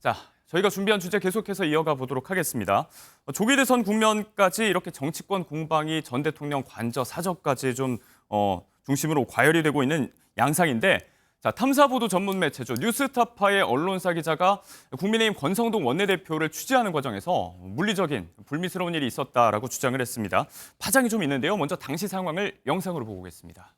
자, 저희가 준비한 주제 계속해서 이어가 보도록 하겠습니다. 조기 대선 국면까지 이렇게 정치권 공방이 전 대통령 관저 사저까지 좀 중심으로 과열이 되고 있는 양상인데, 자, 탐사보도 전문 매체죠. 뉴스타파의 언론사 기자가 국민의힘 권성동 원내대표를 취재하는 과정에서 물리적인 불미스러운 일이 있었다라고 주장을 했습니다. 파장이 좀 있는데요. 먼저 당시 상황을 영상으로 보고 오겠습니다.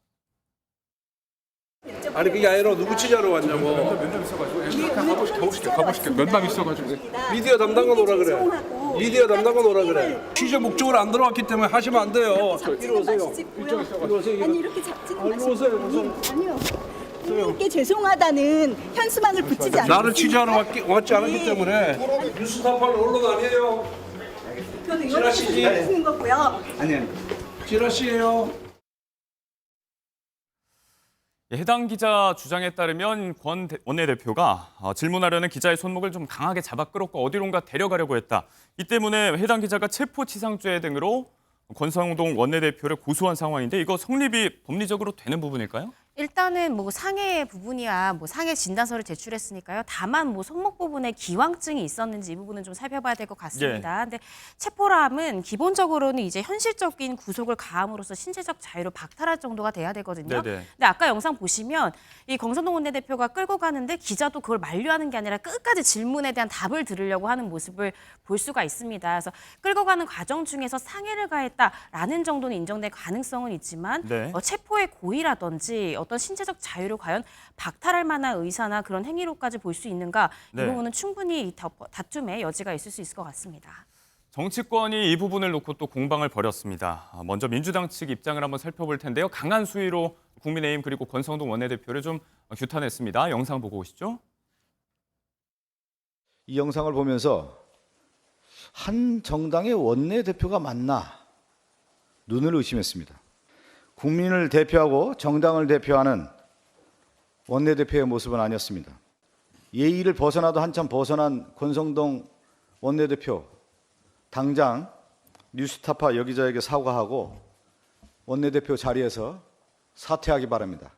아니 그게 아니라 누구 취재하러 왔냐고. 면담 있어가지고 가보실게. 면담 있어가지고. 미디어 담당관 오라 그래. 미디어 담당관 오라 그래. 취재 목적으로 안 들어왔기 때문에 하시면 안 돼요. 이리 오세요. 이리 오세요. 아니 이렇게 잡지는 이리 오세요. 아니요. 국민께 죄송하다는 현수막을 붙이지 않으세요. 나를 취재하러 왔지 않았기 때문에. 뉴스타파는 언론 아니에요. 그건 의원님께서 하시는 거고요. 아니. 지라시예요. 해당 기자 주장에 따르면 권 원내대표가 질문하려는 기자의 손목을 좀 강하게 잡아 끌었고 어디론가 데려가려고 했다. 이 때문에 해당 기자가 체포치상죄 등으로 권성동 원내대표를 고소한 상황인데, 이거 성립이 법리적으로 되는 부분일까요? 일단은 뭐 상해 부분이야 뭐 상해 진단서를 제출했으니까요. 다만 뭐 손목 부분에 기왕증이 있었는지 이 부분은 좀 살펴봐야 될 것 같습니다. 근데 체포람은 기본적으로는 이제 현실적인 구속을 가함으로써 신체적 자유를 박탈할 정도가 돼야 되거든요. 네네. 근데 아까 영상 보시면 이 권성동 원내대표가 끌고 가는데 기자도 그걸 만류하는 게 아니라 끝까지 질문에 대한 답을 들으려고 하는 모습을 볼 수가 있습니다. 그래서 끌고 가는 과정 중에서 상해를 가했다라는 정도는 인정될 가능성은 있지만 네. 체포의 고의라든지 어떤 신체적 자유를 과연 박탈할 만한 의사나 그런 행위로까지 볼 수 있는가, 네. 이 부분은 충분히 다툼의 여지가 있을 수 있을 것 같습니다. 정치권이 이 부분을 놓고 또 공방을 벌였습니다. 먼저 민주당 측 입장을 한번 살펴볼 텐데요. 강한 수위로 국민의힘 그리고 권성동 원내대표를 좀 규탄했습니다. 영상 보고 오시죠. 이 영상을 보면서 한 정당의 원내대표가 맞나 눈을 의심했습니다. 국민을 대표하고 정당을 대표하는 원내대표의 모습은 아니었습니다. 예의를 벗어나도 한참 벗어난 권성동 원내대표, 당장 뉴스타파 여기자에게 사과하고 원내대표 자리에서 사퇴하기 바랍니다.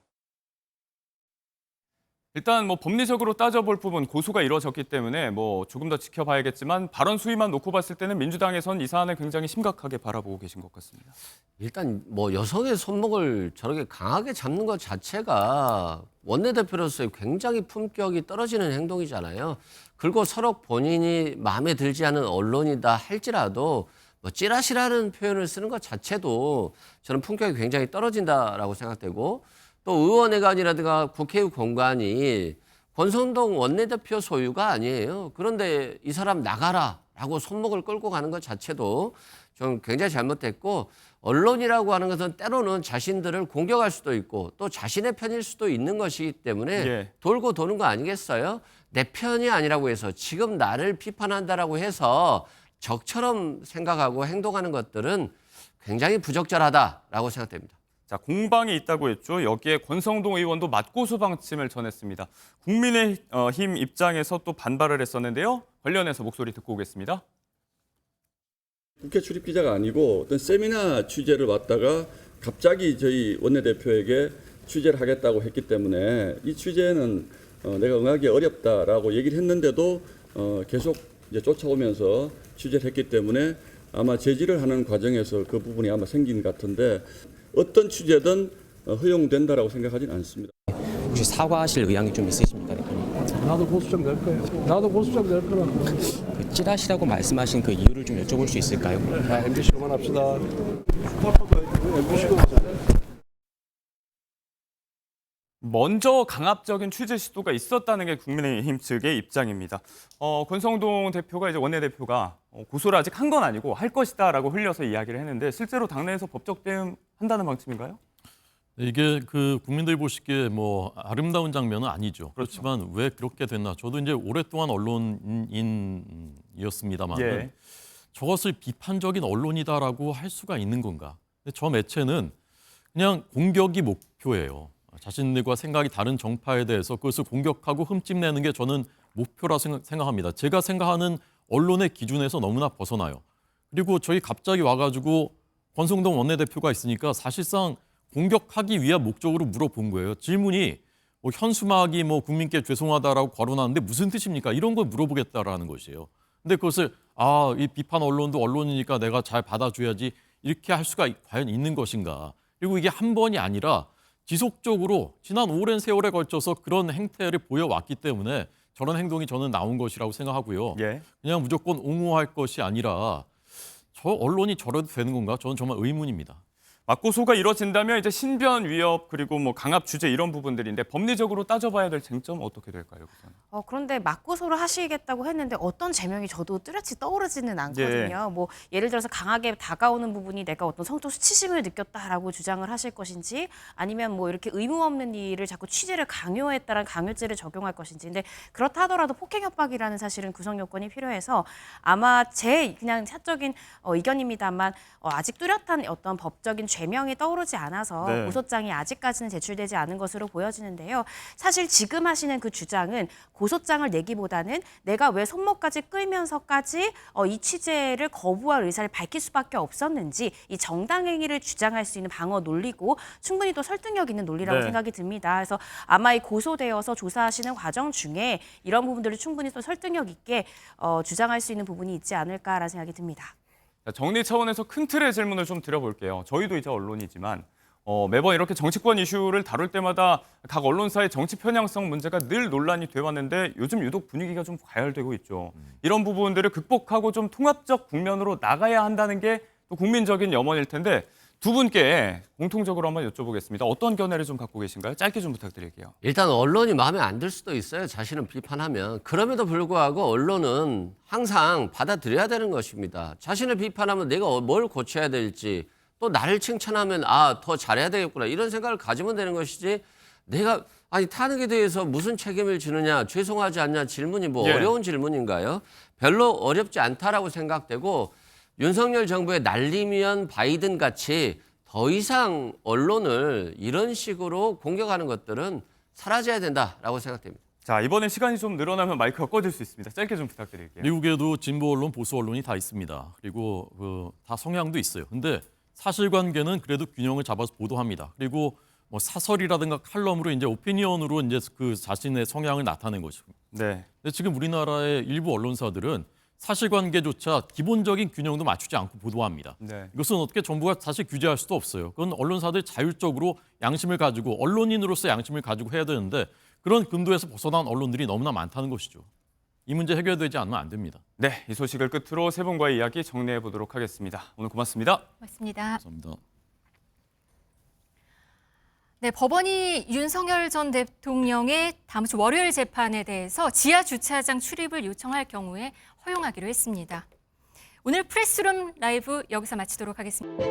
일단 뭐 법리적으로 따져볼 부분, 고소가 이루어졌기 때문에 뭐 조금 더 지켜봐야겠지만, 발언 수위만 놓고 봤을 때는 민주당에선 이 사안을 굉장히 심각하게 바라보고 계신 것 같습니다. 일단 뭐 여성의 손목을 저렇게 강하게 잡는 것 자체가 원내대표로서의 굉장히 품격이 떨어지는 행동이잖아요. 그리고 서로 본인이 마음에 들지 않은 언론이다 할지라도 뭐 찌라시라는 표현을 쓰는 것 자체도 저는 품격이 굉장히 떨어진다라고 생각되고, 또 의원회관이라든가 국회의 공간이 권성동 원내대표 소유가 아니에요. 그런데 이 사람 나가라라고 손목을 끌고 가는 것 자체도 좀 굉장히 잘못됐고, 언론이라고 하는 것은 때로는 자신들을 공격할 수도 있고 또 자신의 편일 수도 있는 것이기 때문에 예. 돌고 도는 거 아니겠어요? 내 편이 아니라고 해서 지금 나를 비판한다라고 해서 적처럼 생각하고 행동하는 것들은 굉장히 부적절하다라고 생각됩니다. 자, 공방이 있다고 했죠. 여기에 권성동 의원도 맞고소 방침을 전했습니다. 국민의힘 입장에서 또 반발을 했었는데요. 관련해서 목소리 듣고 오겠습니다. 국회 출입 기자가 아니고 어떤 세미나 취재를 왔다가 갑자기 저희 원내대표에게 취재를 하겠다고 했기 때문에 이 취재는 내가 응하기 어렵다라고 얘기를 했는데도 계속 이제 쫓아오면서 취재를 했기 때문에 아마 제지를 하는 과정에서 그 부분이 아마 생긴 것 같은데, 어떤 취재든 허용된다라고 생각하지는 않습니다. 혹시 사과하실 의향이 좀 있으십니까? 나도 고소장 낼 거예요. 나도 고소장 낼 거라고. 그 찌라시라고 말씀하신 그 이유를 좀 여쭤볼 수 있을까요? 자, MBC 그만합시다. MBC 그만. 먼저 강압적인 취재 시도가 있었다는 게 국민의힘 측의 입장입니다. 권성동 대표가 이제 원내대표가 고소를 아직 한 건 아니고 할 것이다라고 흘려서 이야기를 했는데, 실제로 당내에서 법적 대응한다는 방침인가요? 이게 그 국민들이 보시기에 뭐 아름다운 장면은 아니죠. 그렇지만 왜 그렇게 됐나? 저도 이제 오랫동안 언론인이었습니다만 예. 저것을 비판적인 언론이다라고 할 수가 있는 건가? 근데 저 매체는 그냥 공격이 목표예요. 자신들과 생각이 다른 정파에 대해서 그것을 공격하고 흠집내는 게 저는 목표라 생각합니다. 제가 생각하는 언론의 기준에서 너무나 벗어나요. 그리고 저희 갑자기 와가지고 권성동 원내대표가 있으니까 사실상 공격하기 위한 목적으로 물어본 거예요. 질문이 뭐 현수막이 뭐 국민께 죄송하다라고 거론하는데 무슨 뜻입니까? 이런 걸 물어보겠다라는 것이에요. 근데 그것을 이 비판 언론도 언론이니까 내가 잘 받아줘야지 이렇게 할 수가 과연 있는 것인가? 그리고 이게 한 번이 아니라 지속적으로 지난 오랜 세월에 걸쳐서 그런 행태를 보여왔기 때문에 저런 행동이 저는 나온 것이라고 생각하고요. 예. 그냥 무조건 옹호할 것이 아니라 저 언론이 저래도 되는 건가? 저는 정말 의문입니다. 맞고소가 이뤄진다면 이제 신변 위협 그리고 뭐 강압 주제 이런 부분들인데 법리적으로 따져봐야 될 쟁점 어떻게 될까요? 우선? 그런데 맞고소를 하시겠다고 했는데 어떤 제명이 저도 뚜렷이 떠오르지는 않거든요. 뭐 예를 들어서 강하게 다가오는 부분이 내가 어떤 성적 수치심을 느꼈다라고 주장을 하실 것인지 아니면 뭐 이렇게 의무 없는 일을 자꾸 취재를 강요했다라는 강요죄를 적용할 것인지. 근데 그렇다 하더라도 폭행 협박이라는 사실은 구성 요건이 필요해서 아마 제 그냥 사적인 의견입니다만 아직 뚜렷한 어떤 법적인 죄명이 떠오르지 않아서 네. 고소장이 아직까지는 제출되지 않은 것으로 보여지는데요. 사실 지금 하시는 그 주장은 고소장을 내기보다는 내가 왜 손목까지 끌면서까지 이 취재를 거부할 의사를 밝힐 수밖에 없었는지 이 정당행위를 주장할 수 있는 방어 논리고 충분히 또 설득력 있는 논리라고 네. 생각이 듭니다. 그래서 아마 이 고소되어서 조사하시는 과정 중에 이런 부분들을 충분히 또 설득력 있게 주장할 수 있는 부분이 있지 않을까라는 생각이 듭니다. 정리 차원에서 큰 틀의 질문을 좀 드려볼게요. 저희도 이제 언론이지만 매번 이렇게 정치권 이슈를 다룰 때마다 각 언론사의 정치 편향성 문제가 늘 논란이 돼왔는데 요즘 유독 분위기가 좀 과열되고 있죠. 이런 부분들을 극복하고 좀 통합적 국면으로 나가야 한다는 게 또 국민적인 염원일 텐데 두 분께 공통적으로 한번 여쭤보겠습니다. 어떤 견해를 좀 갖고 계신가요? 짧게 좀 부탁드릴게요. 일단 언론이 마음에 안 들 수도 있어요. 자신을 비판하면. 그럼에도 불구하고 언론은 항상 받아들여야 되는 것입니다. 자신을 비판하면 내가 뭘 고쳐야 될지 또 나를 칭찬하면 더 잘해야 되겠구나 이런 생각을 가지면 되는 것이지 내가 탄핵에 대해서 무슨 책임을 지느냐 죄송하지 않냐 질문이 뭐 예. 어려운 질문인가요? 별로 어렵지 않다라고 생각되고 윤석열 정부의 날리면 바이든 같이 더 이상 언론을 이런 식으로 공격하는 것들은 사라져야 된다라고 생각됩니다. 자, 이번에 시간이 좀 늘어나면 마이크가 꺼질 수 있습니다. 짧게 좀 부탁드릴게요. 미국에도 진보 언론, 보수 언론이 다 있습니다. 그리고 다 성향도 있어요. 근데 사실관계는 그래도 균형을 잡아서 보도합니다. 그리고 뭐 사설이라든가 칼럼으로 이제 오피니언으로 이제 그 자신의 성향을 나타낸 것이죠. 네. 근데 지금 우리나라의 일부 언론사들은 사실관계조차 기본적인 균형도 맞추지 않고 보도합니다. 네. 이것은 어떻게 정부가 사실 규제할 수도 없어요. 그건 언론사들 자율적으로 양심을 가지고 언론인으로서 양심을 가지고 해야 되는데 그런 금도에서 벗어난 언론들이 너무나 많다는 것이죠. 이 문제 해결되지 않으면 안 됩니다. 네, 이 소식을 끝으로 세 분과의 이야기 정리해 보도록 하겠습니다. 오늘 고맙습니다. 고맙습니다. 감사합니다. 네, 법원이 윤석열 전 대통령의 다음 주 월요일 재판에 대해서 지하 주차장 출입을 요청할 경우에 허용하기로 했습니다. 오늘 프레스룸 라이브 여기서 마치도록 하겠습니다.